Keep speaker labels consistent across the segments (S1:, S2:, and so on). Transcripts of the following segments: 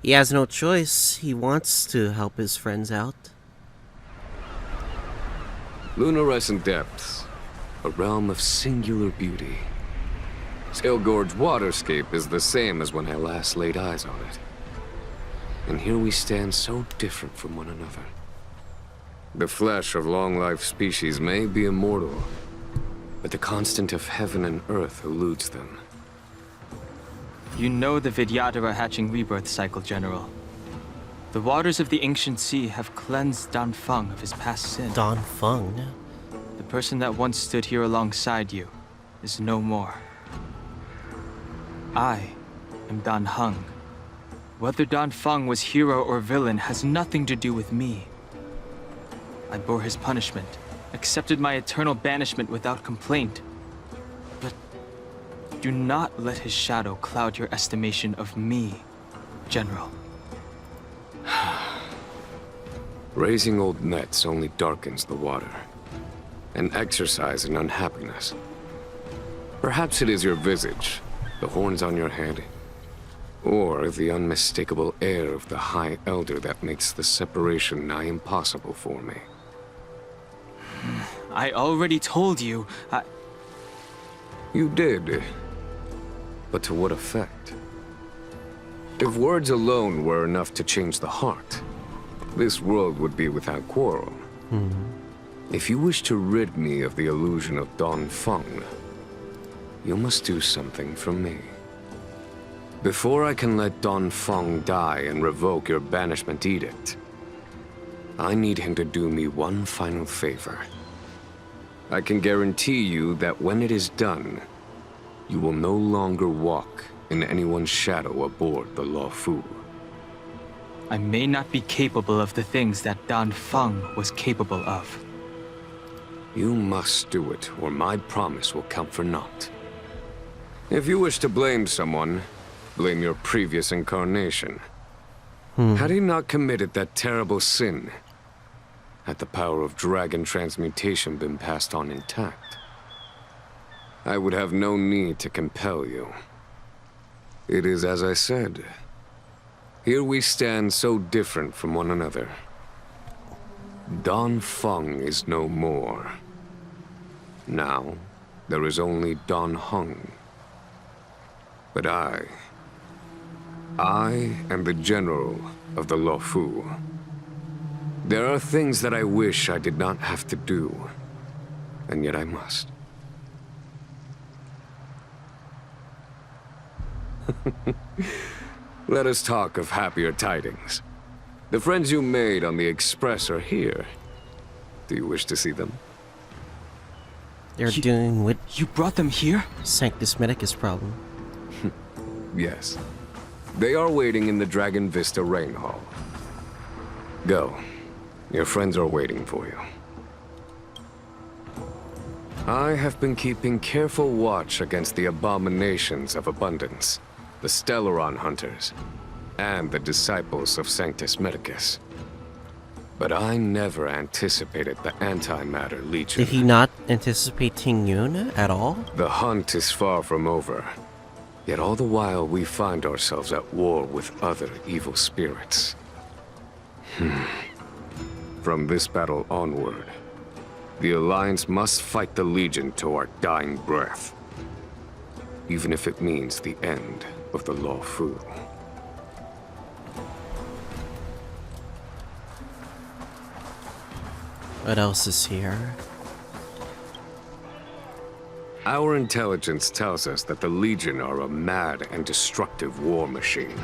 S1: He has no choice. He wants to help his friends out.
S2: Lunarescent depths, a realm of singular beauty. Scalegorge waterscape is the same as when I last laid eyes on it. And here we stand so different from one another. The flesh of long-life species may be immortal, but the constant of heaven and earth eludes them.
S3: You know the Vidyadhara are hatching rebirth cycle, General. The waters of the ancient sea have cleansed Dan Feng of his past sin.
S1: Dan Feng?
S3: The person that once stood here alongside you is no more. I am Dan Heng. Whether Dan Feng was hero or villain has nothing to do with me. I bore his punishment, accepted my eternal banishment without complaint. But do not let his shadow cloud your estimation of me, General.
S2: Raising old nets only darkens the water. An exercise in unhappiness. Perhaps it is your visage, the horns on your head, or the unmistakable air of the High Elder that makes the separation nigh impossible for me.
S3: I already told you,
S2: You did. But to what effect? If words alone were enough to change the heart, this world would be without quarrel. If you wish to rid me of the illusion of Dan Feng, you must do something for me. Before I can let Dan Feng die and revoke your banishment edict, I need him to do me one final favor. I can guarantee you that when it is done, you will no longer walk in anyone's shadow aboard the Luofu.
S3: I may not be capable of the things that Dan Feng was capable of.
S2: You must do it, or my promise will count for naught. If you wish to blame someone, blame your previous incarnation. Had he not committed that terrible sin, had the power of dragon transmutation been passed on intact, I would have no need to compel you. It is as I said. Here we stand so different from one another. Dan Feng is no more. Now, there is only Dan Heng. But I am the general of the Luofu. There are things that I wish I did not have to do, and yet I must. Let us talk of happier tidings. The friends you made on the Express are here. Do you wish to see them?
S1: They're doing with
S3: You brought them here?
S1: Sanctus Medicus problem.
S2: Yes. They are waiting in the Dragon Vista Rain Hall. Go. Your friends are waiting for you. I have been keeping careful watch against the abominations of abundance, the Stellaron hunters, and the disciples of Sanctus Medicus. But I never anticipated the antimatter legion.
S1: Did he not anticipate Jing Yuan at all?
S2: The hunt is far from over. Yet all the while we find ourselves at war with other evil spirits. From this battle onward, the Alliance must fight the Legion to our dying breath. Even if it means the end of the Luofu.
S1: What else is here?
S2: Our intelligence tells us that the Legion are a mad and destructive war machine.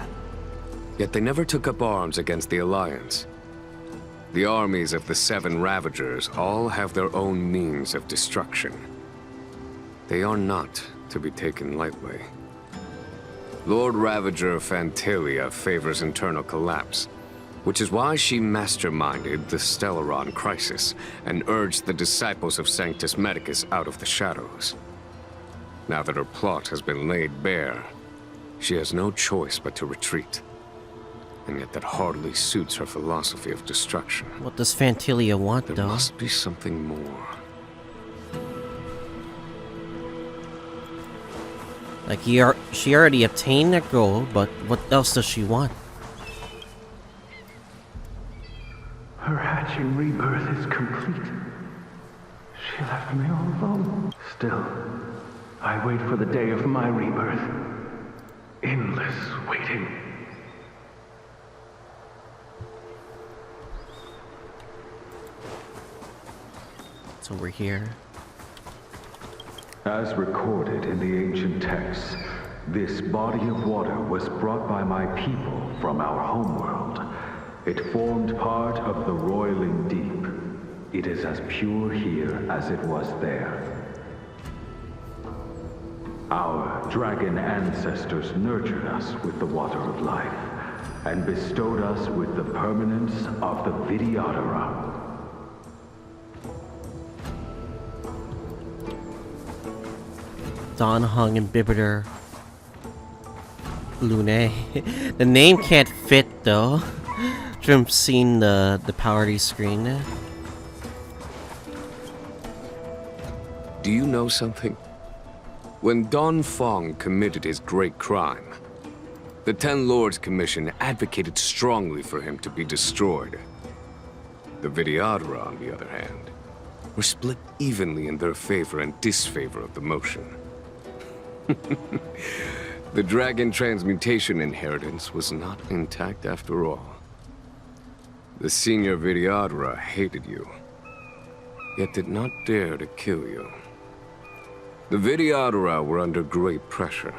S2: Yet they never took up arms against the Alliance. The armies of the Seven Ravagers all have their own means of destruction. They are not to be taken lightly. Lord Ravager Phantylia favors internal collapse, which is why she masterminded the Stellaron crisis and urged the disciples of Sanctus Medicus out of the shadows. Now that her plot has been laid bare, she has no choice but to retreat. And yet that hardly suits her philosophy of destruction.
S1: What does Phantylia want,
S2: There
S1: though?
S2: must be something more.
S1: Like, she already obtained that goal, but what else does she want?
S4: hatching rebirth is complete. She left me all alone. Still, I wait for the day of my rebirth. Endless waiting.
S1: So we're here.
S4: As recorded in the ancient texts, this body of water was brought by my people from our homeworld. It formed part of the roiling deep. It is as pure here as it was there. Our dragon ancestors nurtured us with the water of life, and bestowed us with the permanence of the Vidyadhara.
S1: Dan Heng and Bibiter Lune. The name can't fit though. From seeing the party screen.
S2: Do you know something? When Dan Feng committed his great crime, the Ten Lords Commission advocated strongly for him to be destroyed. The Vidyadhara, on the other hand, were split evenly in their favor and disfavor of the motion. The dragon transmutation inheritance was not intact after all. The senior Vidyadhara hated you, yet did not dare to kill you. The Vidyadhara were under great pressure.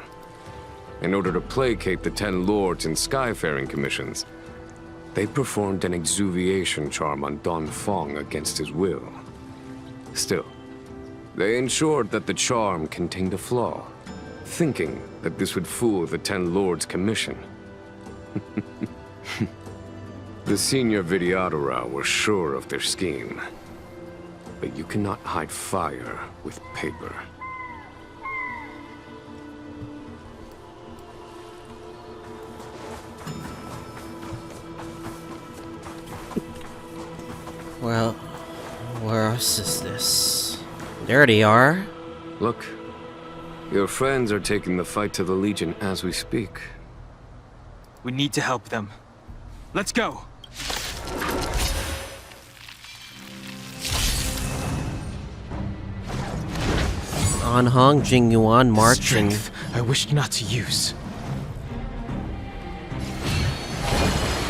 S2: In order to placate the Ten Lords and Skyfaring Commissions, they performed an exuviation charm on Dan Feng against his will. Still, they ensured that the charm contained a flaw, thinking that this would fool the Ten Lords Commission. The senior Vidyadhara were sure of their scheme. But you cannot hide fire with paper.
S1: Well, where else is this? There they are.
S2: Look, your friends are taking the fight to the Legion as we speak.
S3: We need to help them. Let's go!
S1: Dan Heng, Jing Yuan marching.
S3: Strength I wished not to use.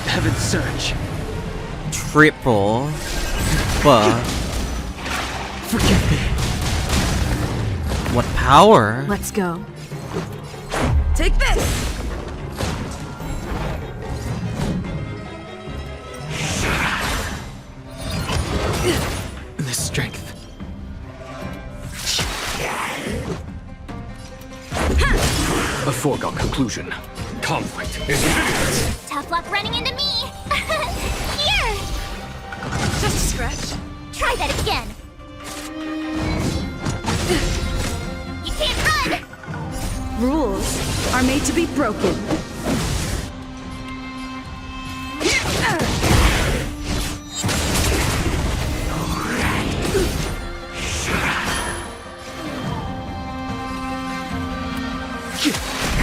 S3: Heaven's Surge.
S1: Triple. But
S3: Forgive me.
S1: what power?
S5: Let's go. Take this!
S3: The strength.
S2: A foregone conclusion. Conflict is imminent.
S6: Tough luck running into me! Here!
S5: Just a scratch.
S6: Try that again! You can't run!
S5: Rules are made to be broken.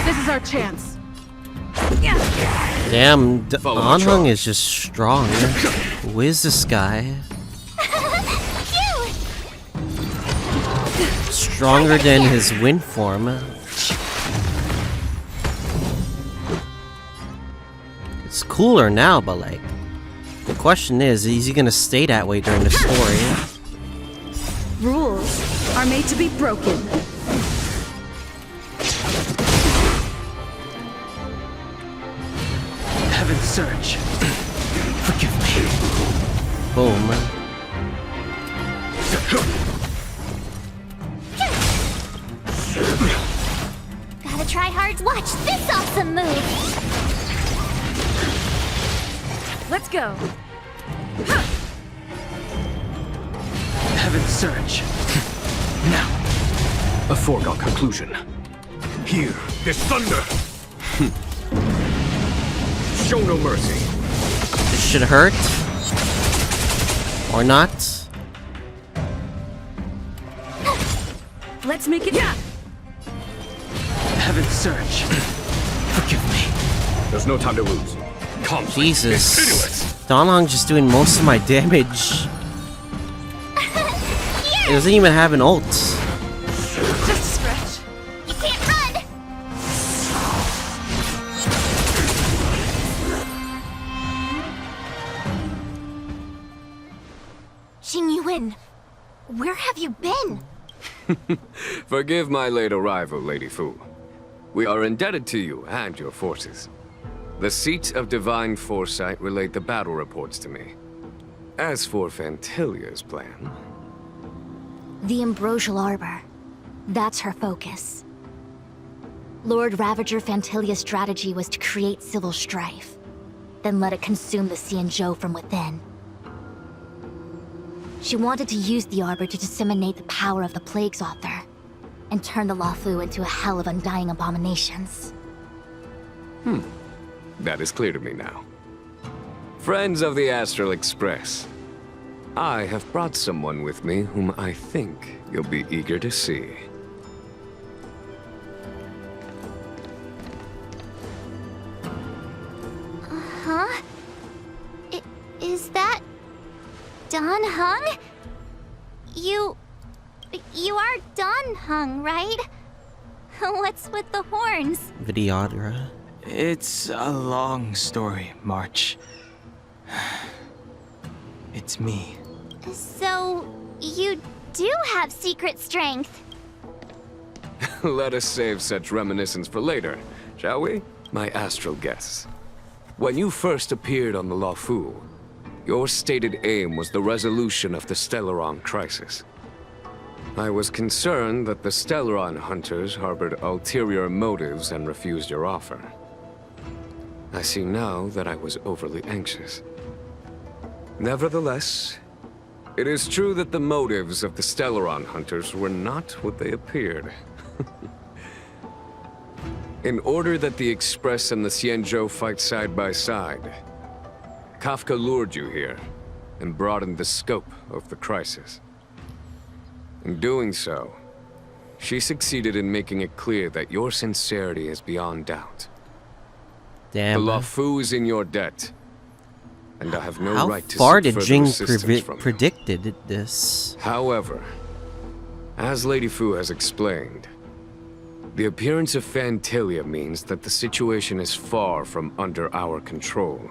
S5: This is our chance.
S1: Damn,
S2: Follow
S1: Dan
S2: the
S1: Heng
S2: charge.
S1: is just strong. Who is this guy?
S6: Phew!
S1: Stronger than his wind form. It's cooler now, but like, the question is he gonna stay that way during the story?
S5: Rules are made to be broken.
S3: Heaven's Surge. Forgive me.
S1: Boom.
S6: Gotta try hard to watch this awesome move!
S5: Let's go.
S3: Heaven's Surge. Now.
S2: A foregone conclusion. Here, there's thunder! Show no mercy.
S1: This should hurt. Or not.
S5: Let's make it. Yeah.
S3: Heaven's Surge. Forgive me.
S2: There's no time to lose. Conflict
S1: Jesus.
S2: is pitiless.
S1: Dan Heng's just doing most of my damage. It doesn't even have an ult.
S5: Just a stretch.
S6: You can't run! Jing Yuan, where have you been?
S2: Forgive my late arrival, Lady Fu. We are indebted to you and your forces. The Seat of Divine Foresight relayed the battle reports to me. As for Phantylia's plan...
S6: The Ambrosial Arbor. That's her focus. Lord Ravager Phantylia's strategy was to create civil strife, then let it consume the Xianzhou from within. She wanted to use the Arbor to disseminate the power of the Plague's author, and turn the Luofu into a hell of undying abominations.
S2: That is clear to me now. Friends of the Astral Express, I have brought someone with me whom I think you'll be eager to see.
S6: Huh? Is that... Dan Heng? You are Dan Heng, right? What's with the horns?
S1: Vidyadhara.
S3: It's a long story, March. It's me.
S6: So, you do have secret strength.
S2: Let us save such reminiscence for later, shall we? My astral guests. When you first appeared on the Luofu, your stated aim was the resolution of the Stellaron crisis. I was concerned that the Stellaron hunters harbored ulterior motives and refused your offer. I see now that I was overly anxious. Nevertheless, it is true that the motives of the Stellaron hunters were not what they appeared. In order that the Express and the Xianzhou fight side by side, Kafka lured you here and broadened the scope of the crisis. In doing so, she succeeded in making it clear that your sincerity is beyond doubt.
S1: Damn.
S2: The Luofu is in your debt, and I have no
S1: How
S2: right to
S1: far
S2: seek
S1: did
S2: further
S1: Jing
S2: assistance from you.
S1: predicted this?
S2: However, as Lady Fu has explained, the appearance of Phantylia means that the situation is far from under our control.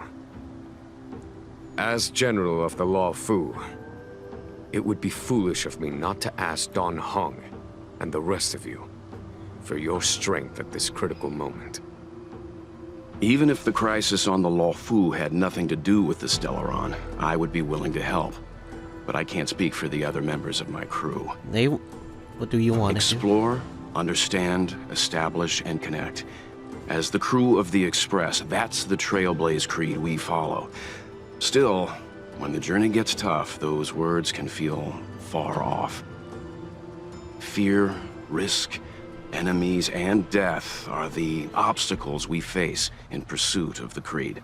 S2: As General of the Luofu, it would be foolish of me not to ask Dan Heng and the rest of you for your strength at this critical moment.
S7: Even if the crisis on the Luofu had nothing to do with the Stellaron, I would be willing to help. But I can't speak for the other members of my crew.
S1: What do you want to do?
S7: Explore, understand, establish, and connect. As the crew of the Express, that's the Trailblaze creed we follow. Still, when the journey gets tough, those words can feel far off. Fear, risk, enemies, and death are the obstacles we face in pursuit of the creed.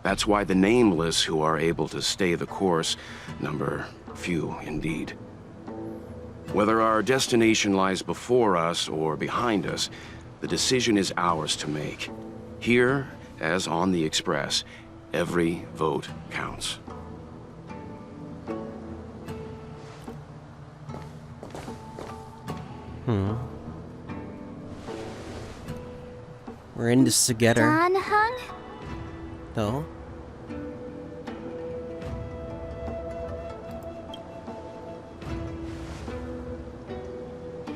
S7: That's why the nameless who are able to stay the course number few indeed. Whether our destination lies before us or behind us, the decision is ours to make. Here, as on the Express, every vote counts.
S1: We're in this together.
S6: Dan Heng?
S1: No.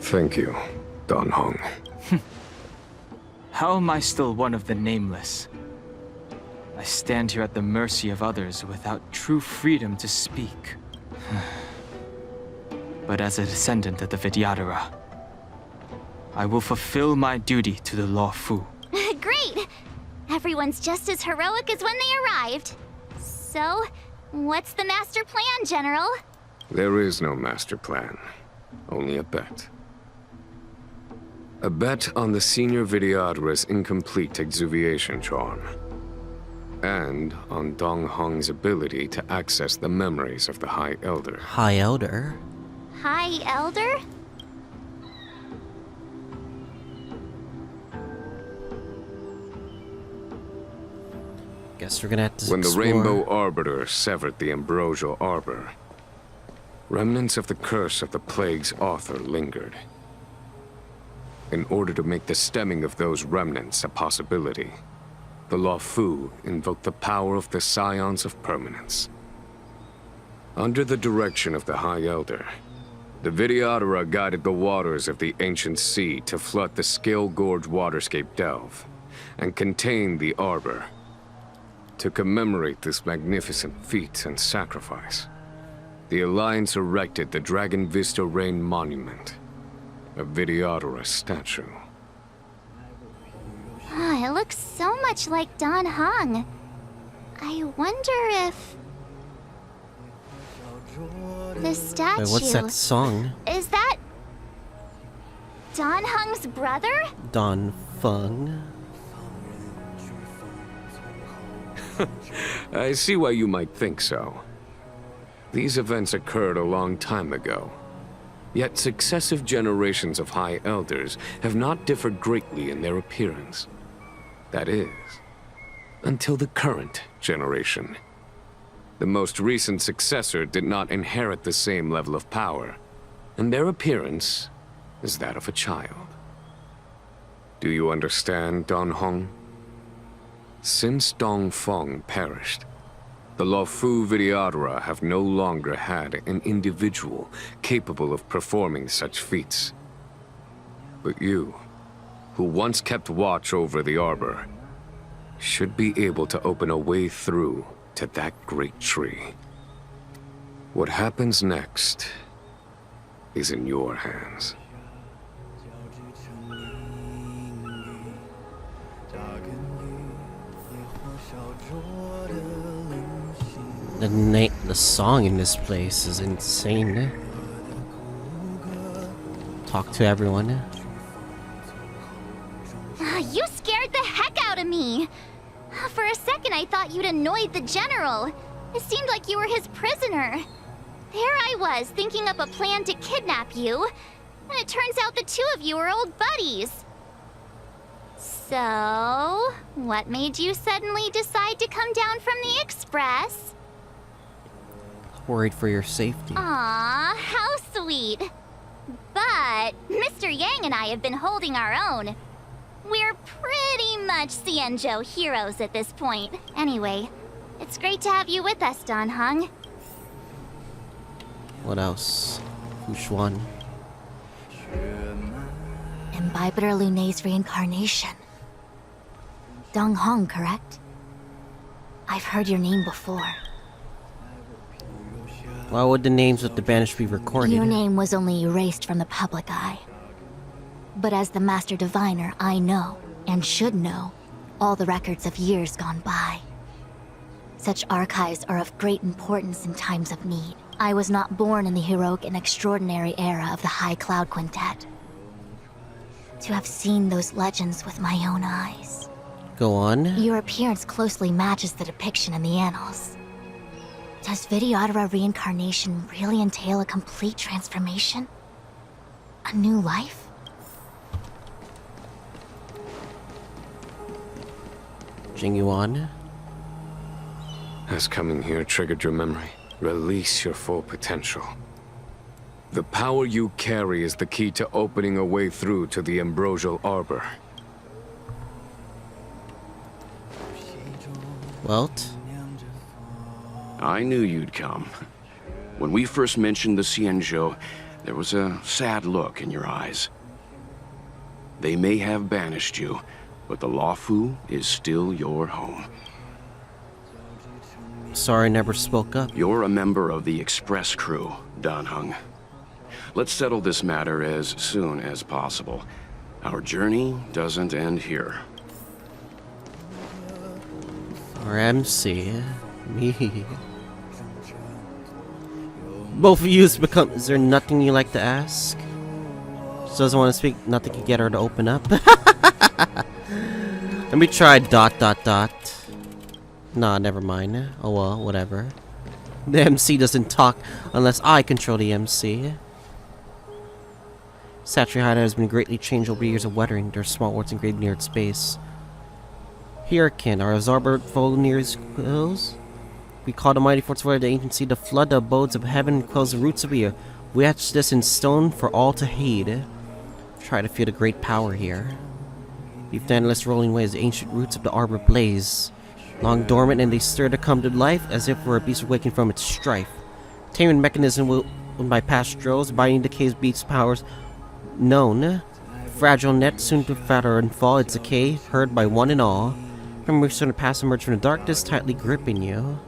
S2: Thank you, Dan Heng.
S3: How am I still one of the nameless? I stand here at the mercy of others without true freedom to speak. But as a descendant of the Vidyadhara, I will fulfill my duty to the Luofu.
S6: Great! Everyone's just as heroic as when they arrived. So, what's the master plan, General?
S2: There is no master plan, only a bet. A bet on the senior Vidyadhara's incomplete exuviation charm. And on Dan Heng's ability to access the memories of the High Elder.
S1: High Elder?
S6: High Elder?
S1: Guess we're gonna have to
S2: When the
S1: explore.
S2: Rainbow Arbiter severed the Ambrosial Arbor, remnants of the curse of the plague's author lingered. In order to make the stemming of those remnants a possibility, the Luofu invoked the power of the Scions of Permanence. Under the direction of the High Elder, the Videodora guided the waters of the ancient sea to flood the Scalegorge waterscape delve and contain the Arbor. To commemorate this magnificent feat and sacrifice, the Alliance erected the Dragon Vista Rain Monument, a Videodora statue.
S6: Ah, it looks so much like Dan Heng. I wonder if... the statue...
S1: Wait, what's that song?
S6: Is that... Dan Heng's brother?
S1: Don Feng.
S2: I see why you might think so. These events occurred a long time ago. Yet successive generations of High Elders have not differed greatly in their appearance. That is, until the current generation. The most recent successor did not inherit the same level of power, and their appearance is that of a child. Do you understand, Dan Heng? Since Dong Feng perished, the Luofu Videodora have no longer had an individual capable of performing such feats. But you, who once kept watch over the Arbor, should be able to open a way through to that great tree. What happens next is in your hands.
S1: The song in this place is insane. Talk to everyone.
S6: You scared the heck out of me! For a second I thought you'd annoyed the general. It seemed like you were his prisoner. There I was, thinking up a plan to kidnap you, and it turns out the two of you are old buddies. So, what made you suddenly decide to come down from the Express?
S1: Worried for your safety.
S6: Aw, how sweet. But Mr. Yang and I have been holding our own. We're pretty much Xianzhou heroes at this point. Anyway, it's great to have you with us, Dan Heng.
S1: What else? Which one?
S6: Imbibitor Lunay's reincarnation. Dan Heng, correct? I've heard your name before.
S1: Why would the names of the banished be recorded?
S6: Your name was only erased from the public eye. But as the Master Diviner, I know, and should know, all the records of years gone by. Such archives are of great importance in times of need. I was not born in the heroic and extraordinary era of the High Cloud Quintet. To have seen those legends with my own eyes.
S1: Go on.
S6: Your appearance closely matches the depiction in the annals. Does Videodora reincarnation really entail a complete transformation? A new life?
S1: Jing Yuan.
S2: Has coming here triggered your memory? Release your full potential. The power you carry is the key to opening a way through to the Ambrosial Arbor.
S1: Welt?
S7: I knew you'd come. When we first mentioned the Xianzhou, there was a sad look in your eyes. They may have banished you, but the Luofu is still your home.
S1: Sorry I never spoke up.
S7: You're a member of the Express crew, Dan Heng. Let's settle this matter as soon as possible. Our journey doesn't end here.
S1: Or MC. Me. Both of you has become. Is there nothing you like to ask? She doesn't want to speak. Nothing can get her to open up. Let me try ... Nah, never mind. Oh well, whatever. The MC doesn't talk unless I control the MC. Saturated has been greatly changed over years of weathering. There are small warts engraved near its base. Hurricane, our Zarber Volnir's quills. We call the mighty force of the agency to flood the abodes of heaven and close the roots of earth. We etch this in stone for all to heed. Try to feel the great power here. Leave the endless rolling waves, the ancient roots of the arbor blaze. Long dormant, and they stir to come to life as if were a beast awakened from its strife. Taming mechanism will bypass drills, binding decays beats powers known. Fragile net soon to fatter and fall, its decay heard by one and all. Memories from the past emerge from the darkness, tightly gripping you.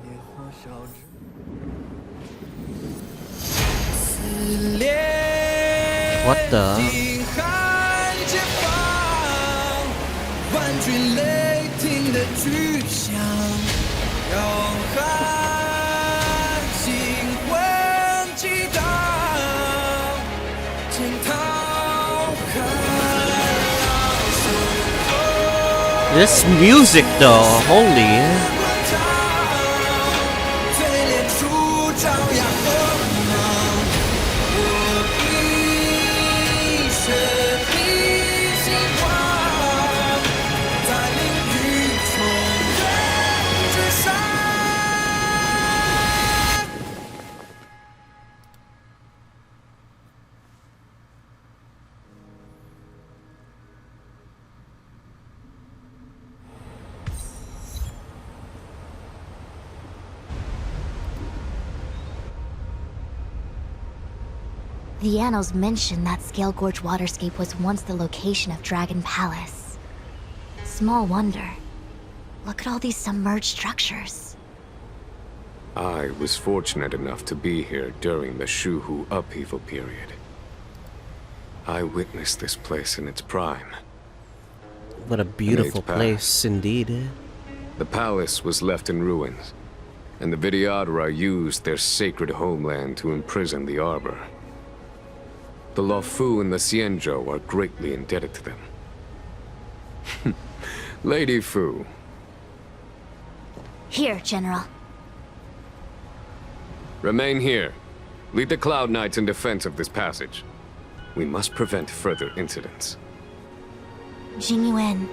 S1: What the? This music though, holy.
S6: The annals mention that Scalegorge waterscape was once the location of Dragon Palace. Small wonder. Look at all these submerged structures.
S2: I was fortunate enough to be here during the Shuhu upheaval period. I witnessed this place in its prime.
S1: What a beautiful place indeed.
S2: The palace was left in ruins, and the Vidyadhara used their sacred homeland to imprison the Arbor. The Luofu and the Xianzhou are greatly indebted to them. Lady Fu.
S6: Here, General.
S2: Remain here. Lead the Cloud Knights in defense of this passage. We must prevent further incidents.
S6: Jing Yuan.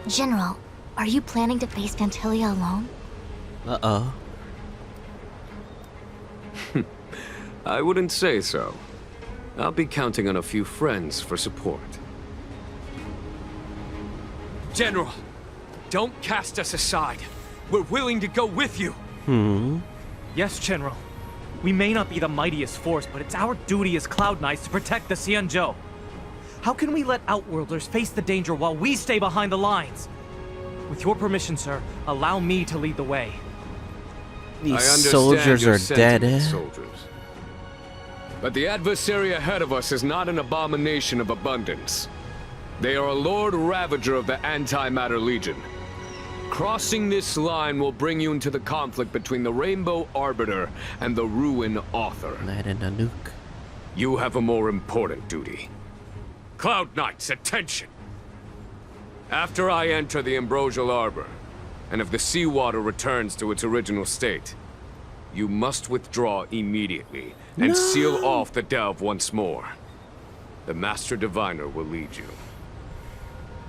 S6: General, are you planning to face Phantylia alone?
S1: Uh-oh.
S2: I wouldn't say so. I'll be counting on a few friends for support.
S3: General, don't cast us aside. We're willing to go with you.
S8: Yes, General. We may not be the mightiest force, but it's our duty as Cloud Knights to protect the Xianzhou. How can we let Outworlders face the danger while we stay behind the lines? With your permission, sir, allow me to lead the way.
S1: These soldiers are dead.
S2: Soldiers. But the adversary ahead of us is not an abomination of abundance. They are a Lord Ravager of the Antimatter Legion. Crossing this line will bring you into the conflict between the Rainbow Arbiter and the Ruin Author. You have a more important duty. Cloud Knights, attention! After I enter the Ambrosial Arbor, and if the seawater returns to its original state, you must withdraw immediately and seal off the delve once more. The Master Diviner will lead you.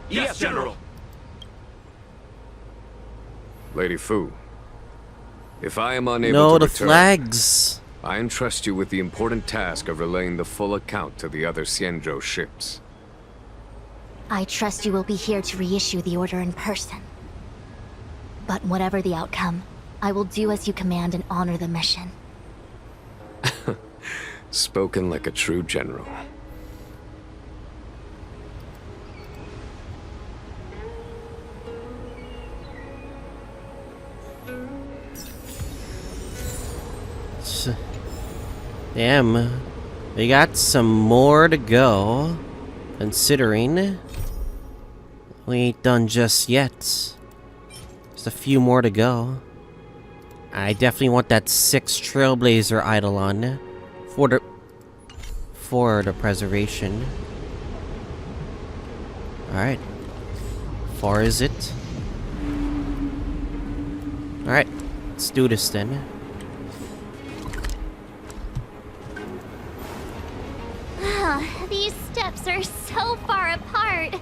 S3: Yes, General!
S2: Lady Fu, if I am unable to return,
S1: flags.
S2: I entrust you with the important task of relaying the full account to the other Xianzhou ships.
S6: I trust you will be here to reissue the order in person. But whatever the outcome, I will do as you command and honor the mission.
S2: Spoken like a true general.
S1: Damn. We got some more to go. Considering we ain't done just yet. Just a few more to go. I definitely want that 6 Trailblazer Eidolon for the preservation. Alright. Far is it? Alright. Let's do this then.
S9: These steps are so far apart.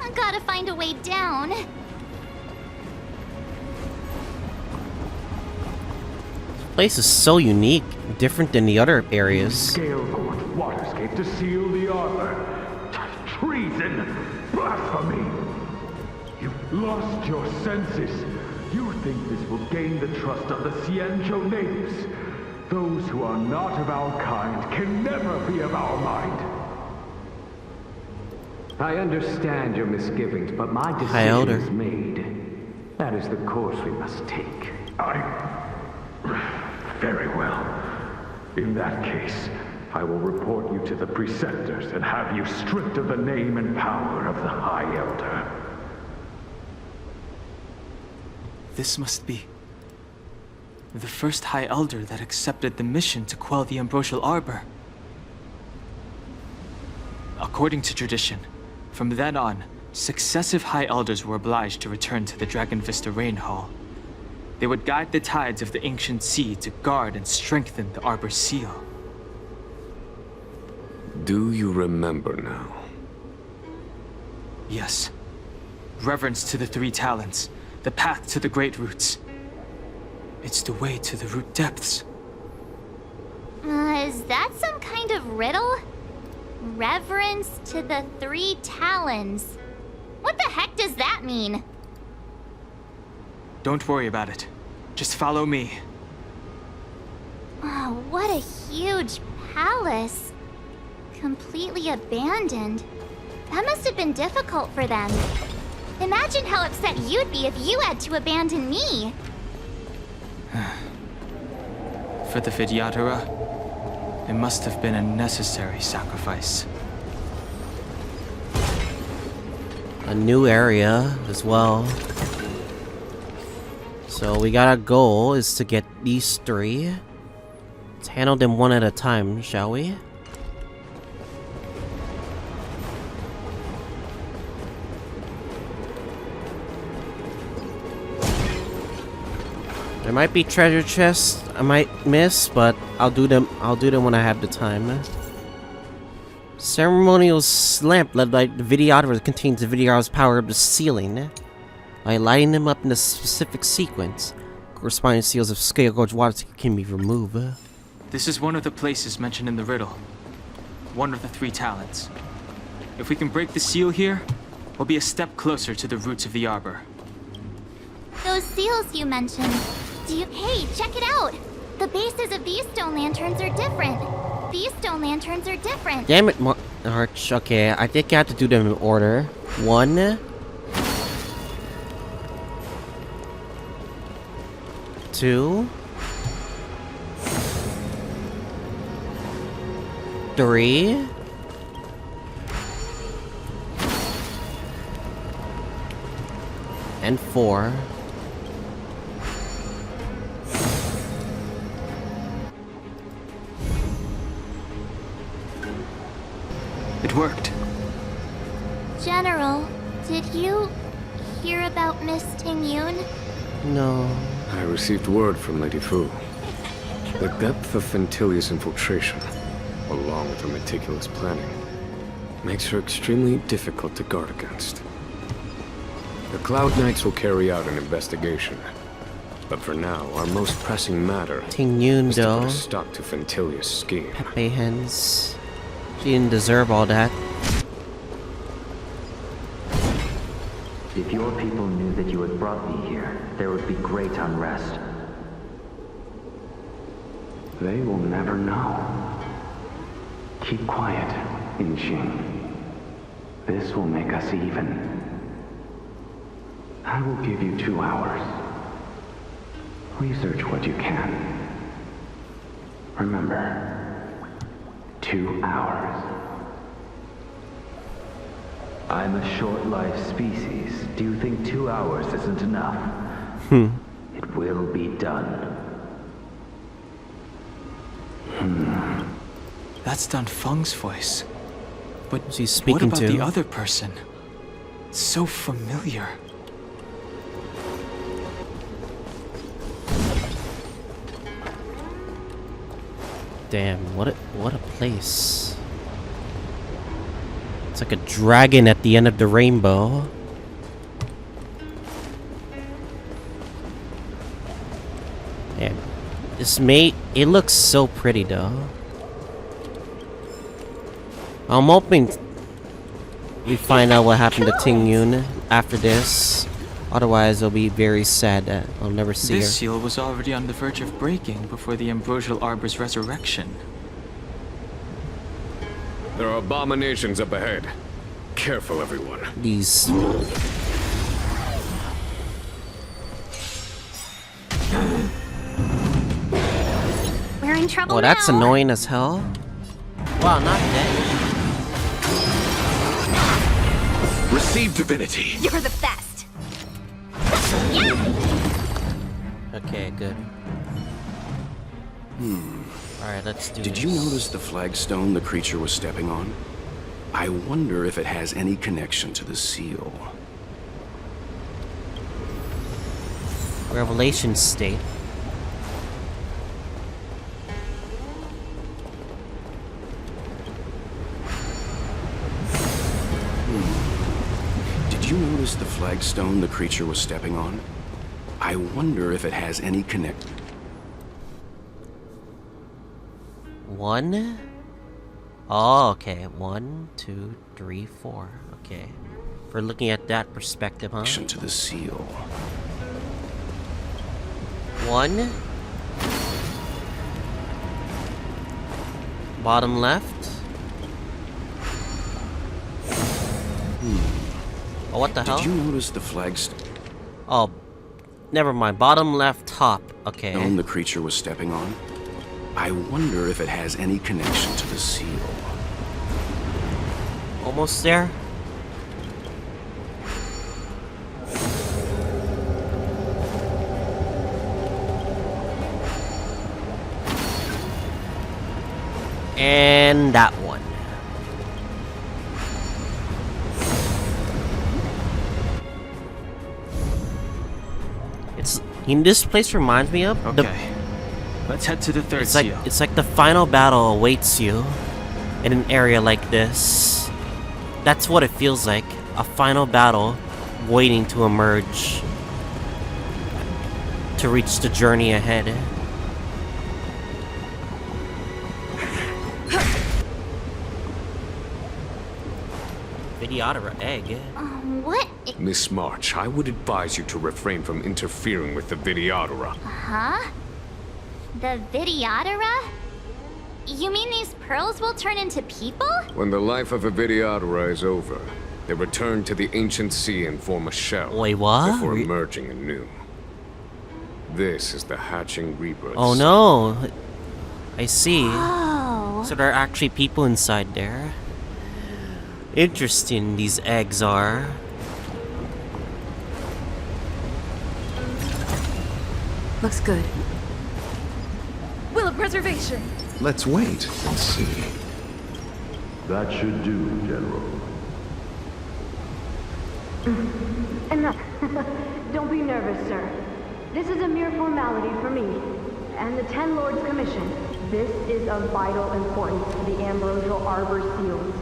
S9: I gotta find a way down.
S1: place is so unique, different than the other areas.
S4: Scalegorge Waterscape to seal the arbor. Treason! Blasphemy! You've lost your senses. You think this will gain the trust of the Xianzhou natives. Those who are not of our kind can never be of our mind.
S10: I understand your misgivings, but my
S1: High Elder.
S10: decision is made. That is the course we must take.
S4: Very well. In that case, I will report you to the preceptors and have you stripped of the name and power of the High Elder.
S3: This must be the first High Elder that accepted the mission to quell the Ambrosial Arbor. According to tradition, from then on, successive High Elders were obliged to return to the Dragon Vista Rain Hall. They would guide the tides of the ancient sea to guard and strengthen the Arbor's seal.
S2: Do you remember now?
S3: Yes. Reverence to the three talents, the path to the great roots. It's the way to the root depths.
S9: Is that some kind of riddle? Reverence to the three talons. What the heck does that mean?
S3: Don't worry about it. Just follow me.
S9: Oh, what a huge palace. Completely abandoned. That must have been difficult for them. Imagine how upset you'd be if you had to abandon me.
S3: For the Vidyadhara, it must have been a necessary sacrifice.
S1: A new area as well. So we got a goal is to get these three. Let's handle them one at a time, shall we? There might be treasure chests I might miss, but I'll do them when I have the time. Ceremonial lamp led by the Vidyadhara contains the Vidyadhara's power of the sealing. By lighting them up in a specific sequence, corresponding seals of Scalegorge Waterscape can be removed.
S3: This is one of the places mentioned in the riddle. One of the three talents. If we can break the seal here, we'll be a step closer to the roots of the arbor.
S9: Those seals you mentioned. Hey, check it out! The bases of these stone lanterns are different. These stone lanterns are different.
S1: Damn it, March. Okay, I think I have to do them in order. 1, 2, 3, and 4.
S3: It worked.
S9: General, did you hear about Miss Jing Yuan?
S1: No.
S2: I received word from Lady Fu. The depth of Phantylia's infiltration, along with her meticulous planning, makes her extremely difficult to guard against. The Cloud Knights will carry out an investigation. But for now, our most pressing matter
S1: Ting Yun,
S2: is to put
S1: though.
S2: a stop to Phantylia's scheme.
S1: Pepe Hens. She didn't deserve all that.
S10: If your people knew that you had brought me here, there would be great unrest. They will never know. Keep quiet, Inxing. This will make us even. I will give you 2 hours. Research what you can. Remember, 2 hours. I'm a short-lived species. Do you think 2 hours isn't enough? It will be done.
S3: That's Dan Feng's voice. But
S1: Who's he
S3: what
S1: speaking
S3: about
S1: to?
S3: the other person? It's so familiar.
S1: Damn, what a place. It's like a dragon at the end of the rainbow. Man, It looks so pretty though. I'm hoping we find out what happened to Jing Yuan after this. Otherwise, it'll be very sad that I'll never see
S3: This
S1: her.
S3: seal was already on the verge of breaking before the Ambrosial Arbor's resurrection.
S2: There are abominations up ahead. Careful, everyone.
S1: These.
S9: We're in trouble
S1: Oh, that's
S9: now.
S1: annoying as hell. Wow, not dead.
S7: Receive divinity.
S5: You're the best.
S1: Okay, good. Alright, let's do
S7: Did
S1: this.
S7: you notice the flagstone the creature was stepping on? I wonder if it has any connection to the seal.
S1: Revelation state.
S7: Did you notice the flagstone the creature was stepping on? I wonder if it has any connection.
S1: One? Oh, okay. 1, 2, 3, 4. Okay. If we're looking at that perspective, huh?
S7: To the seal.
S1: 1. Bottom left. Oh, what the hell?
S7: Did you notice the flagstone
S1: Oh, never mind. Bottom left, top. Okay.
S7: the creature was stepping on? I wonder if it has any connection to the seal.
S1: Almost there. And that one. This place reminds me of
S3: Okay. Let's head to the third
S1: it's like
S3: seal.
S1: it's like the final battle awaits you in an area like this. That's what it feels like. A final battle waiting to emerge to reach the journey ahead. Videodora egg.
S9: What?
S2: Miss March, I would advise you to refrain from interfering with the Videodora.
S9: Huh? The Videodora? You mean these pearls will turn into people?
S2: When the life of a Videodora is over, they return to the ancient sea and form a shell.
S1: Wait, what?
S2: Before emerging anew. This is the hatching rebirth.
S1: Oh no! I see.
S9: Oh.
S1: So there are actually people inside there. Interesting, these eggs are.
S5: Looks good. Will of preservation.
S4: Let's wait and see. That should do, General.
S11: Enough. Don't be nervous, sir. This is a mere formality for me and the Ten Lords Commission. This is of vital importance to the Ambrosial Arbor seals.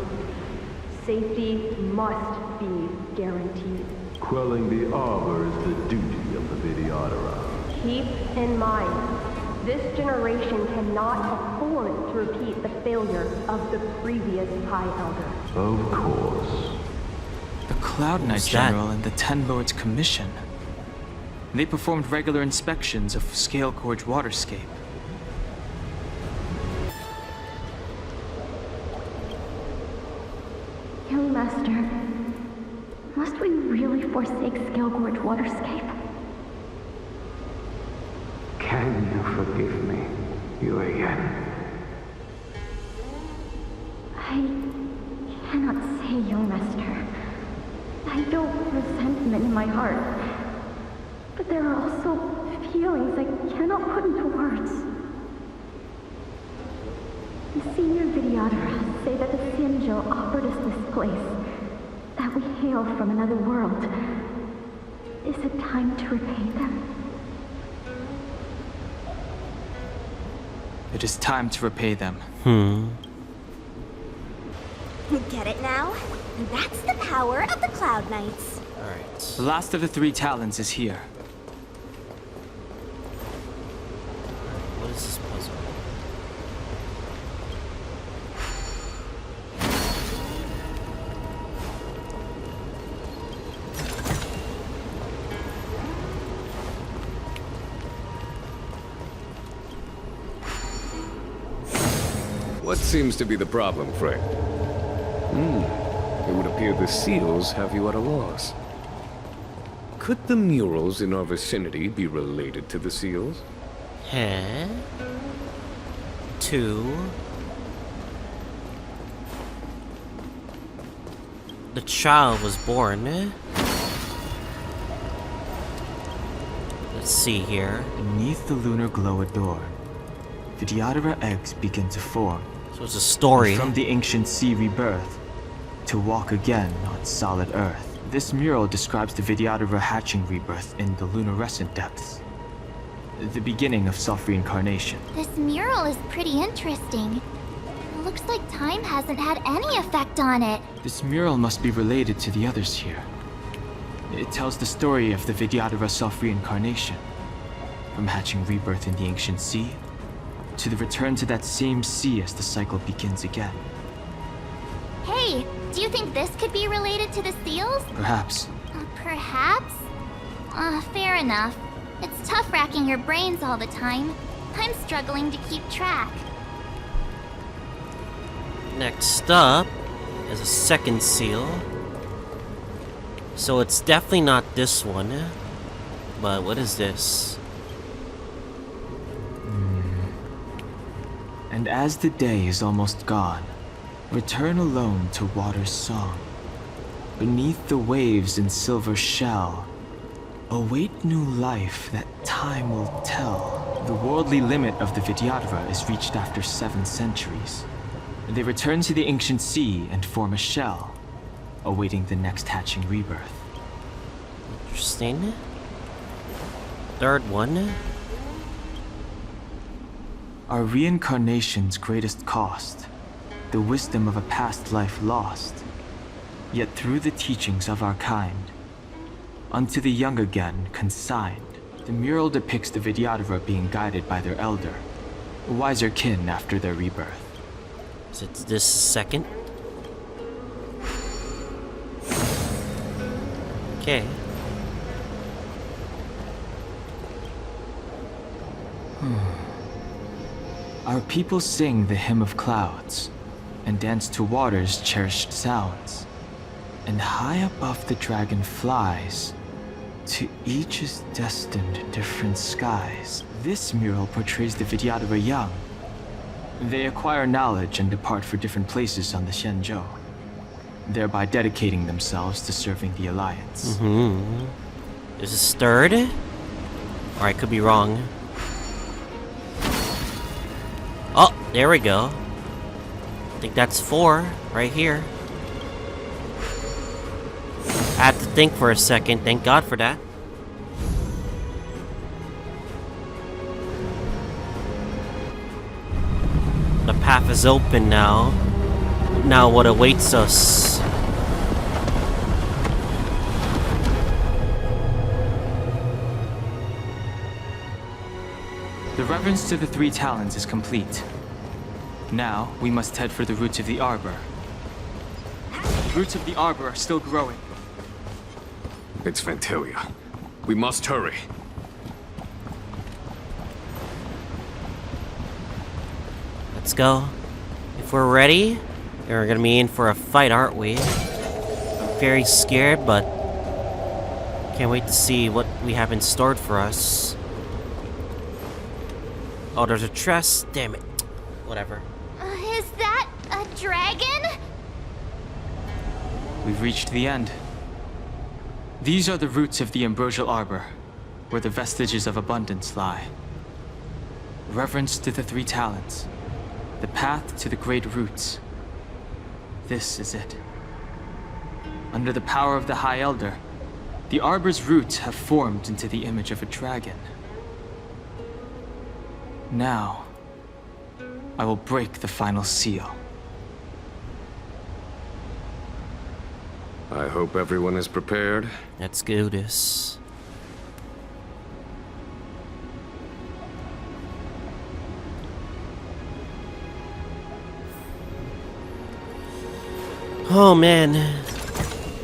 S11: Safety must be guaranteed.
S4: Quelling the arbor is the duty of the Videodora.
S11: Keep in mind, this generation cannot afford to repeat the failure of the previous High Elder.
S4: Of course.
S3: The Cloud Knight
S1: Who's that?
S3: General and the Ten Lords Commission. They performed regular inspections of Scalegorge Waterscape.
S6: Young Master, must we really forsake Scalegorge Waterscape?
S10: Can you forgive me, Yuan?
S6: I cannot say, Young Master. I feel resentment in my heart. But there are also feelings I cannot put into words. The senior Videodora say that the Xianzhou offered us this place, that we hail from another world. Is it time to repay them?
S3: It is time to repay them.
S5: Get it now? That's the power of the Cloud Knights.
S1: Alright.
S3: The last of the three talons is here.
S1: What What is this puzzle?
S2: What seems to be the problem, friend? It would appear the seals have you at a loss. Could the murals in our vicinity be related to the seals?
S1: Huh? 2. The child was born. Let's see here.
S3: Beneath the lunar glow adorned, Vidyadhara eggs begin to form.
S1: So it's a story.
S3: From the ancient sea rebirth, to walk again on solid earth. This mural describes the Vidyadhara hatching rebirth in the luminescent depths. The beginning of self-reincarnation.
S9: This mural is pretty interesting. It looks like time hasn't had any effect on it.
S3: This mural must be related to the others here. It tells the story of the Vidyadhara self-reincarnation. From hatching rebirth in the ancient sea, to the return to that same sea as the cycle begins again.
S9: Hey, do you think this could be related to the seals?
S3: Perhaps.
S9: Perhaps? Fair enough. It's tough racking your brains all the time. I'm struggling to keep track.
S1: Next up is a second seal. So it's definitely not this one. But what is this?
S3: And as the day is almost gone, return alone to water's song. Beneath the waves in silver shell, await new life that time will tell. The worldly limit of the Vidyadhara is reached after 7 centuries. They return to the ancient sea and form a shell, awaiting the next hatching rebirth.
S1: Interesting. Third one.
S3: Our reincarnation's greatest cost, the wisdom of a past life lost. Yet through the teachings of our kind, unto the young again consigned, the mural depicts the Vidyadhara being guided by their elder, wiser kin after their rebirth.
S1: So it's this second. Okay.
S3: Our people sing the hymn of clouds, and dance to water's cherished sounds. And high above the dragon flies, to each is destined different skies. This mural portrays the Vidyadhara young. They acquire knowledge and depart for different places on the Xianzhou, thereby dedicating themselves to serving the Alliance.
S1: Is this third? Or I could be wrong. Oh, there we go. I think that's 4 right here. I had to think for a second. Thank God for that. The path is open now. Now what awaits us?
S3: The reverence to the 3 talents is complete. Now, we must head for the roots of the arbor. The roots of the arbor are still growing.
S2: It's Phantylia. We must hurry.
S1: Let's go. If we're ready, then we're gonna be in for a fight, aren't we? I'm very scared, but can't wait to see what we have in store for us. Oh, there's a chest. Damn it. Whatever.
S9: Is that a dragon?
S3: We've reached the end. These are the roots of the ambrosial arbor, where the vestiges of abundance lie. Reverence to the 3 talents, the path to the great roots. This is it. Under the power of the High Elder, the arbor's roots have formed into the image of a dragon. Now, I will break the final seal.
S2: I hope everyone is prepared.
S1: Let's do this. Oh man.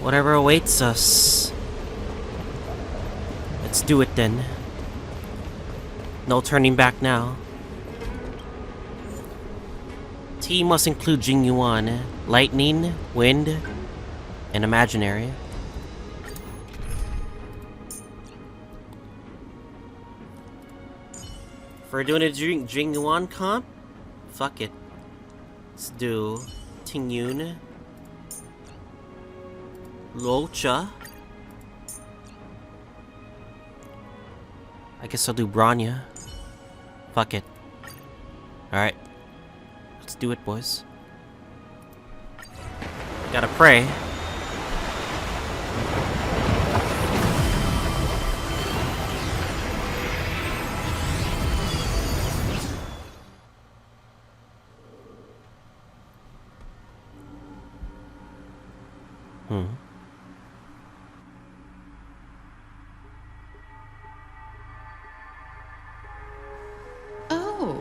S1: Whatever awaits us. Let's do it then. No turning back now. T must include Jing Yuan, lightning, wind, and imaginary. If we're doing a Jing Yuan comp, fuck it. Let's do Ting Yun, Luofu. I guess I'll do Branya. Fuck it. Alright. Let's do it, boys. Gotta pray.
S12: Oh.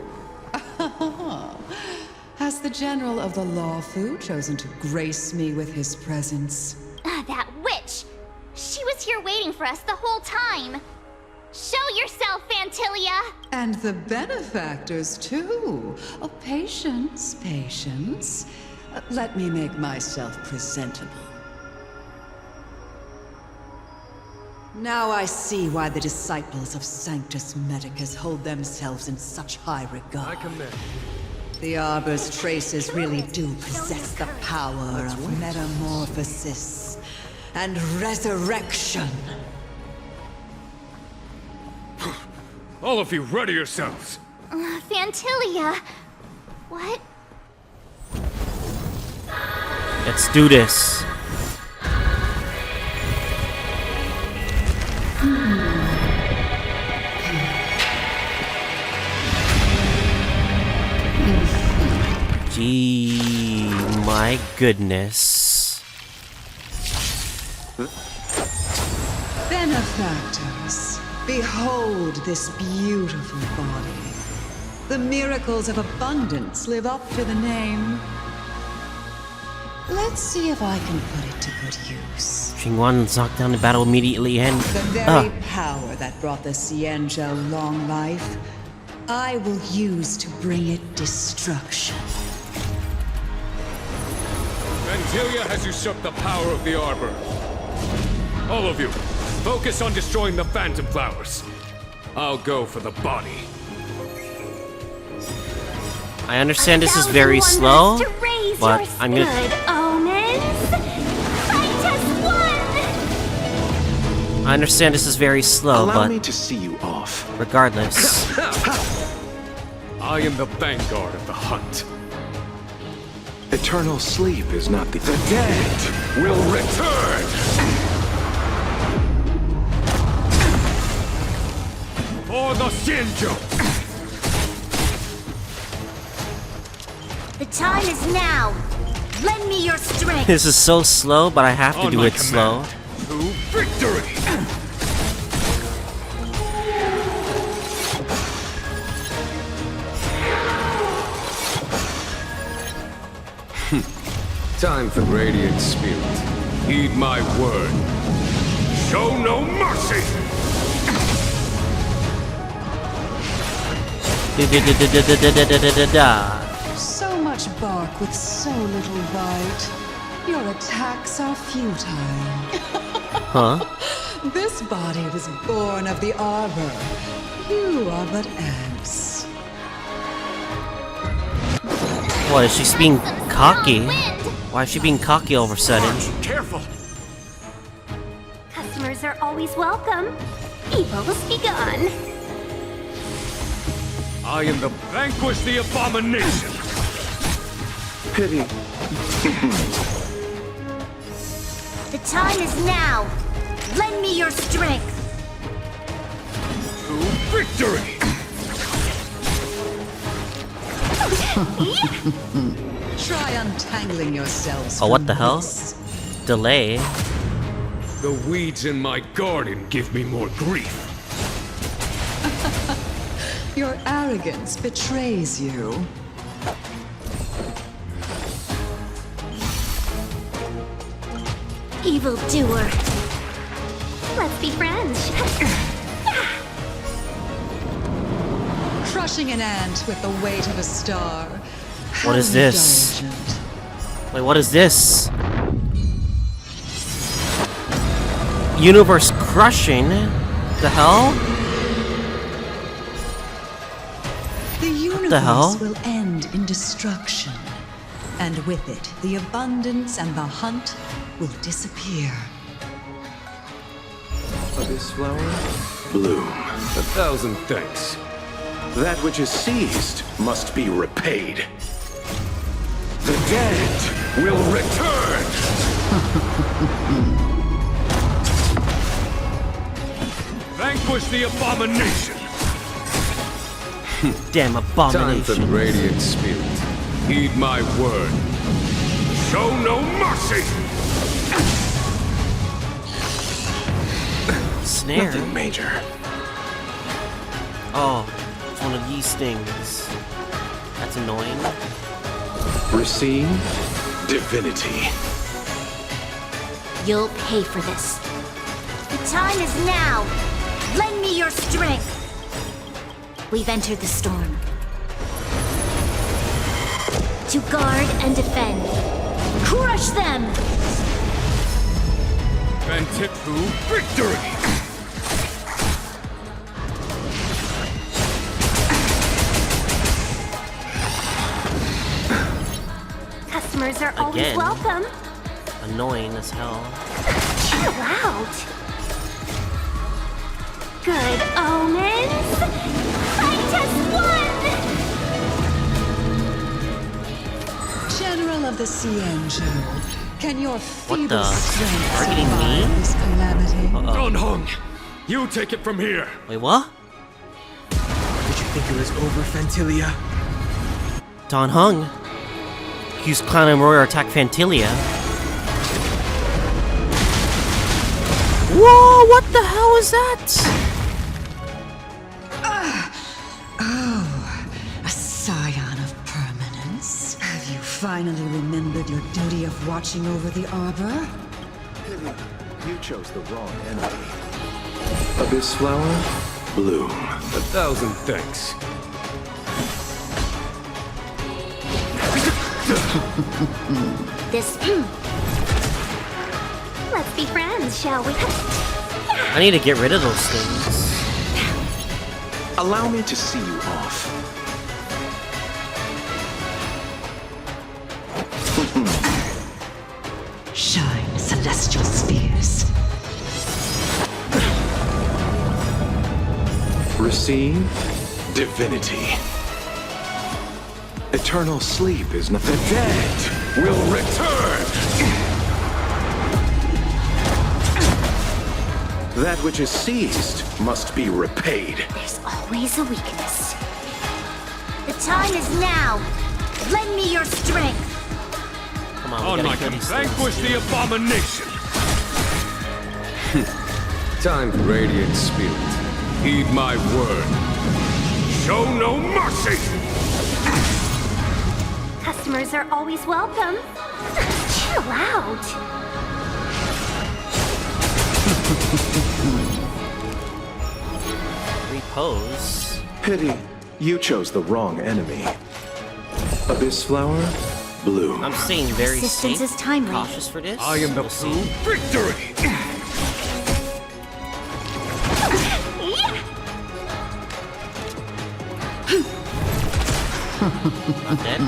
S12: Has the General of the Luofu chosen to grace me with his presence?
S9: That witch! She was here waiting for us the whole time! Show yourself, Phantylia!
S12: And the benefactors, too. Oh, patience, patience. Let me make myself presentable. Now I see why the disciples of Sanctus Medicus hold themselves in such high regard.
S2: I commend.
S12: The Arbor's traces really do possess the power of metamorphosis and resurrection.
S2: All of you, ready yourselves!
S9: Phantylia... What?
S1: Let's do this. Gee, my goodness.
S12: Benefactors, behold this beautiful body. The miracles of abundance live up to the name. Let's see if I can put it to good use.
S1: Jing Yuan's knocked down the battle immediately and...
S12: The very power that brought the Xianzhou long life, I will use to bring it destruction.
S2: Phantylia has usurped the power of the Arbor. All of you, focus on destroying the Phantom Flowers. I'll go for the body.
S1: I understand this is very slow, but I'm gonna... I understand this is very slow,
S7: Allow
S1: but
S7: me to see you off.
S1: regardless.
S2: I am the vanguard of the hunt.
S7: Eternal sleep is not the
S2: Dead will return! For the Xianzhou!
S5: The time is now. Lend me your strength.
S1: This is so slow, but I have to do it slow.
S2: To victory! Time for Radiant Spirit. Heed my word. Show no mercy!
S12: So much bark with so little bite. Your attacks are futile.
S1: Huh?
S12: This body was born of the Arbor. You are but ants.
S1: What, is she being cocky? Why is she being cocky all of a sudden?
S2: Careful!
S5: Customers are always welcome. Evils be gone.
S2: I am the vanquish the abomination!
S7: pity.
S5: The time is now. Lend me your strength.
S2: To victory!
S12: Try untangling yourselves.
S1: Oh, what
S12: from
S1: the hell?
S12: this.
S1: Delay.
S2: The weeds in my garden give me more grief.
S12: Your arrogance betrays you.
S6: Evildoer.
S5: Let's be friends.
S12: Crushing an ant with the weight of a star.
S1: What is this? Wait, what is this? Universe crushing? The hell?
S12: The universe
S1: the hell?
S12: will end in destruction. And with it, the abundance and the hunt will disappear.
S7: This flower? Bloom.
S2: 1,000 thanks.
S7: That which is seized must be repaid. The dead will return!
S2: Vanquish the abomination!
S1: Damn
S2: Time for
S1: abomination.
S2: the radiant spirit. Heed my word. Show no mercy!
S1: Snare?
S7: Nothing major.
S1: Oh, it's one of these things. That's annoying.
S7: Receive divinity.
S6: You'll pay for this. The time is now. Lend me your strength. We've entered the storm. To guard and defend. Crush them!
S2: Phantylia, victory!
S5: Customers are always
S1: Again.
S5: welcome.
S1: Annoying as hell.
S5: Chill out. Good omens. Fight as one.
S12: General of the Xianzhou, can your feeble
S1: the?
S12: strength
S1: Targeting me?
S12: survive this calamity?
S2: Dan Heng, you take it from here.
S1: Wait, what?
S3: Did you think it was over, Phantylia?
S1: Dan Heng. Use Clown and Roar attack Phantylia. Whoa, what the hell is that?
S12: A scion of permanence. Have you finally remembered your duty of watching over the arbor?
S7: You chose the wrong enemy. Abyss flower? Bloom.
S2: 1,000 thanks.
S6: This.
S5: Let's be friends, shall we?
S1: I need to get rid of those things.
S7: Allow me to see you off.
S12: Shine, celestial spheres.
S7: Receive divinity. Eternal sleep is not.
S2: The dead will return!
S7: That which is seized must be repaid.
S6: There's always a weakness. The time is now. Lend me your strength.
S1: Come on, we
S2: On
S1: gotta
S2: I
S1: kill
S2: can
S1: these
S2: vanquish
S1: things.
S2: the abomination! Time for radiant spirit. Heed my word. Show no mercy!
S5: Customers are always welcome. Chill out.
S1: Repose.
S7: Pity, you chose the wrong enemy. Abyss flower? Bloom.
S1: I'm staying very
S6: Persistence
S1: safe,
S6: is timely.
S1: cautious for this.
S2: I am the
S1: We'll see.
S2: true victory!
S1: Not dead.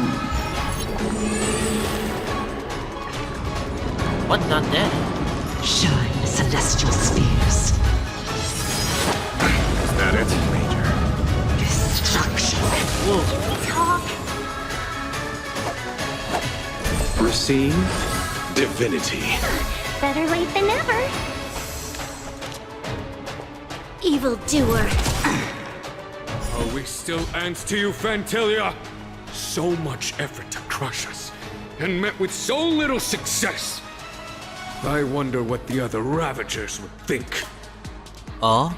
S1: What? Not dead?
S12: Shine, celestial spheres.
S2: Is that it?
S12: Destruction.
S1: Whoa.
S5: Talk.
S7: Receive divinity.
S5: Better late than never.
S6: Evildoer.
S2: Are we still ants to you, Phantylia? So much effort to crush us, and met with so little success. I wonder what the other Ravagers would think.
S1: Oh?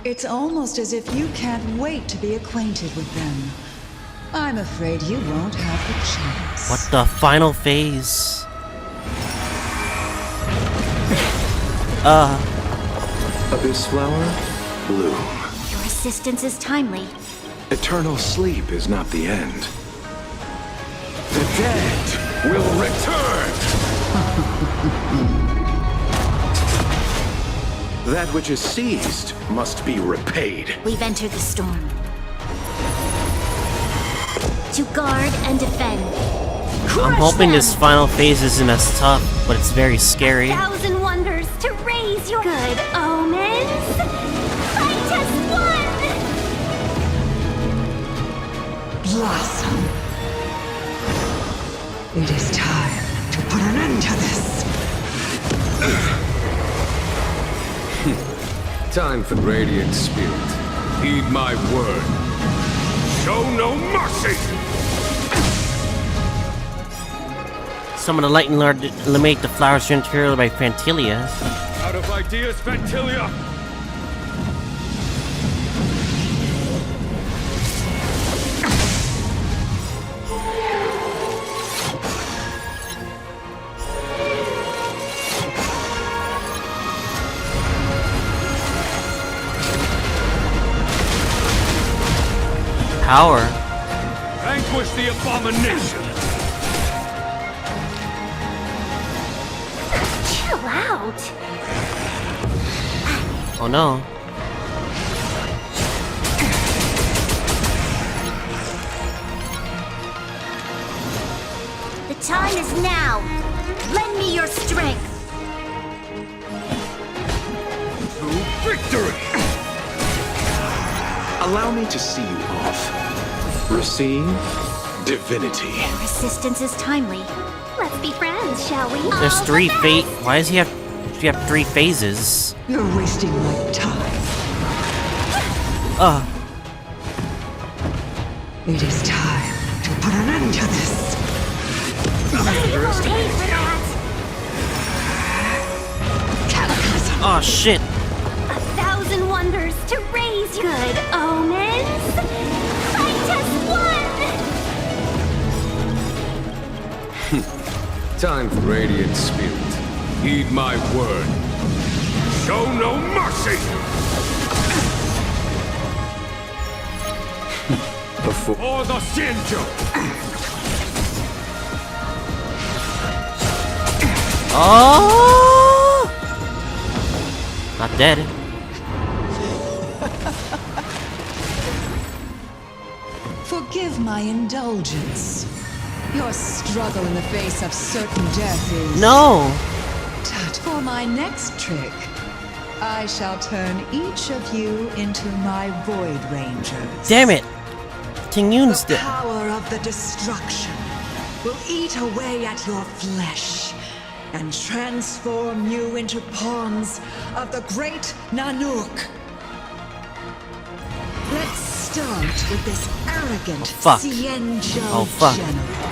S12: It's almost as if you can't wait to be acquainted with them. I'm afraid you won't have the chance.
S1: What the final phase?
S10: Abyss flower, bloom.
S6: Your assistance is timely.
S10: Eternal sleep is not the end. The dead will return! That which is seized must be repaid.
S6: We've entered the storm. To guard and defend.
S1: I'm hoping this final phase isn't as tough, but it's very scary.
S5: 1,000 wonders to raise your good omens. Fight as one!
S12: Blossom. It is time to put an end to this.
S2: Time for Radiant Spirit. Heed my word. Show no mercy!
S1: Summon the Lightning Lord to eliminate the flowers generated by Phantylia.
S2: Out of ideas, Phantylia!
S1: Power.
S2: Vanquish the abomination!
S5: Chill out.
S1: Oh no.
S5: The time is now. Lend me your strength.
S2: To victory!
S10: Allow me to see you off. Receive divinity.
S6: Your assistance is timely.
S5: Let's be friends, shall we?
S1: There's
S5: All
S1: three
S5: the
S1: fate.
S5: best.
S1: Why does he have three phases?
S12: You're wasting my time. It is time to put an end to this.
S5: You won't pay for that.
S12: Cataclysm.
S1: Oh shit.
S5: 1,000 wonders to raise your good omens. Fight as one!
S2: Time for Radiant Spirit. Heed my word. Show no mercy! For the Xianzhou!
S1: Oh! Not dead.
S12: Forgive my indulgence. Your struggle in the face of certain death is...
S1: No!
S12: Tut. For my next trick, I shall turn each of you into my Void Rangers.
S1: Damn it! Ting Yun's
S12: The
S1: dead.
S12: power of the destruction will eat away at your flesh and transform you into pawns of the great Nanook. Let's start with this arrogant Xianzhou
S1: Oh, fuck.
S12: general.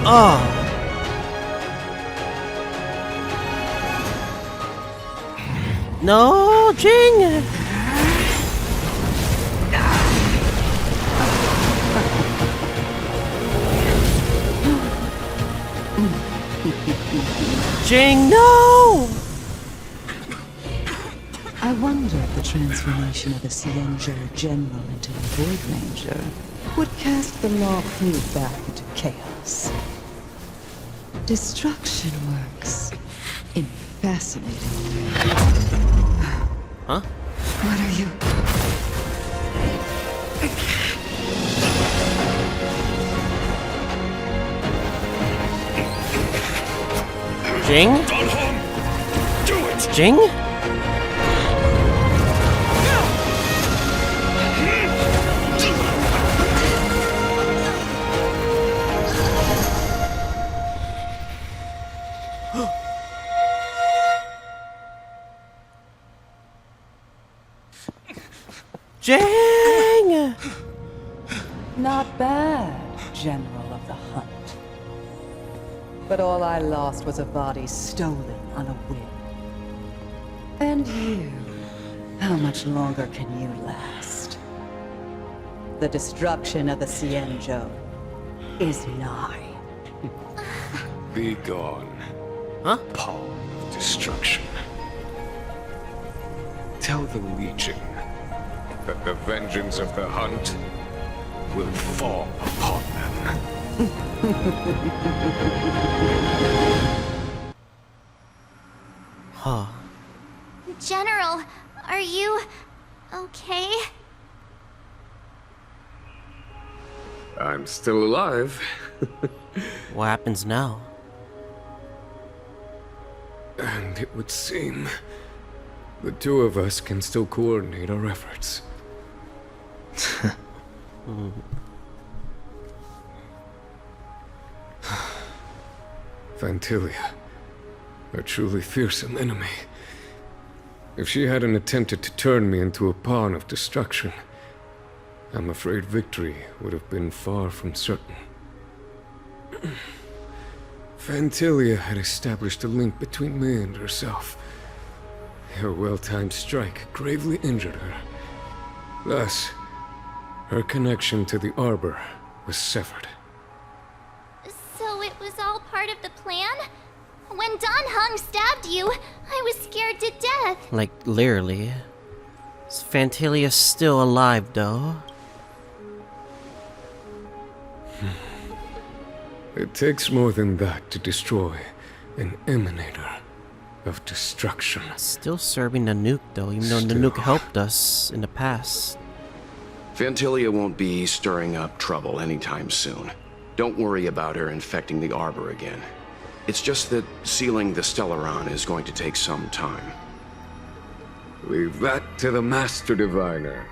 S1: Oh! No, Jing! Jing, no!
S12: I wonder if the transformation of a Xianzhou general into a Void Ranger would cast the Luofu back into chaos. Destruction works in fascinating ways.
S1: Huh?
S12: What are you?
S1: Jing?
S2: Dan Heng! Do it!
S1: Jing? Jing!
S12: Not bad, General of the Hunt. But all I lost was a body stolen on a whim. And you, how much longer can you last? The destruction of the Xianzhou is nigh.
S2: Be gone.
S1: Huh?
S2: Pawn of destruction. Tell the Legion that the vengeance of the hunt will fall upon them.
S1: Huh.
S9: General, are you okay?
S2: I'm still alive.
S1: What happens now?
S2: And it would seem the two of us can still coordinate our efforts. Phantylia, a truly fearsome enemy. If she hadn't attempted to turn me into a pawn of destruction, I'm afraid victory would have been far from certain. Phantylia had established a link between me and herself. Her well-timed strike gravely injured her. Thus, her connection to the Arbor was severed.
S9: So it was all part of the plan? When Dan Heng stabbed you, I was scared to death.
S1: Like, literally. Is Phantylia still alive, though?
S2: It takes more than that to destroy an emanator of destruction.
S1: Still serving the nuke, though, even though the nuke helped us in the past.
S7: Phantylia won't be stirring up trouble anytime soon. Don't worry about her infecting the Arbor again. It's just that sealing the Stellaron is going to take some time.
S2: Leave that to the Master Diviner.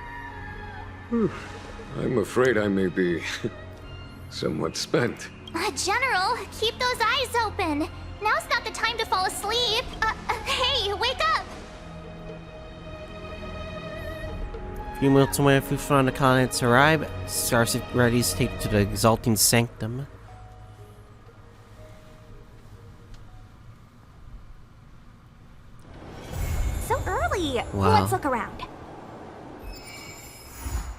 S2: I'm afraid I may be somewhat spent.
S9: General, keep those eyes open. Now's not the time to fall asleep. Hey, wake up!
S1: Few minutes away if we find the colonists arrive. Starship ready to take to the exalting sanctum.
S5: So early.
S1: Wow.
S5: Let's look around.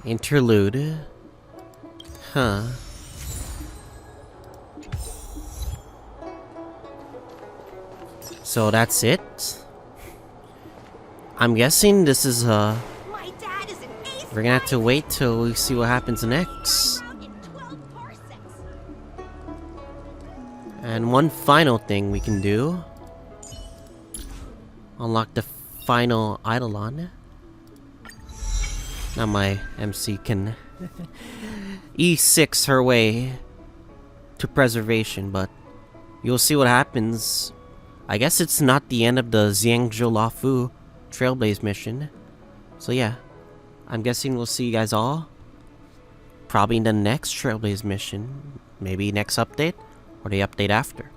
S1: Interlude. Huh. So that's it? I'm guessing this is
S5: My dad is an ace.
S1: we're gonna have to wait till we see what happens next. And one final thing we can do. Unlock the final Eidolon. Now my MC can E6 her way to preservation, but you'll see what happens. I guess it's not the end of the Xianzhou Luofu Trailblaze mission. So yeah, I'm guessing we'll see you guys all probably in the next Trailblaze mission. Maybe next update or the update after.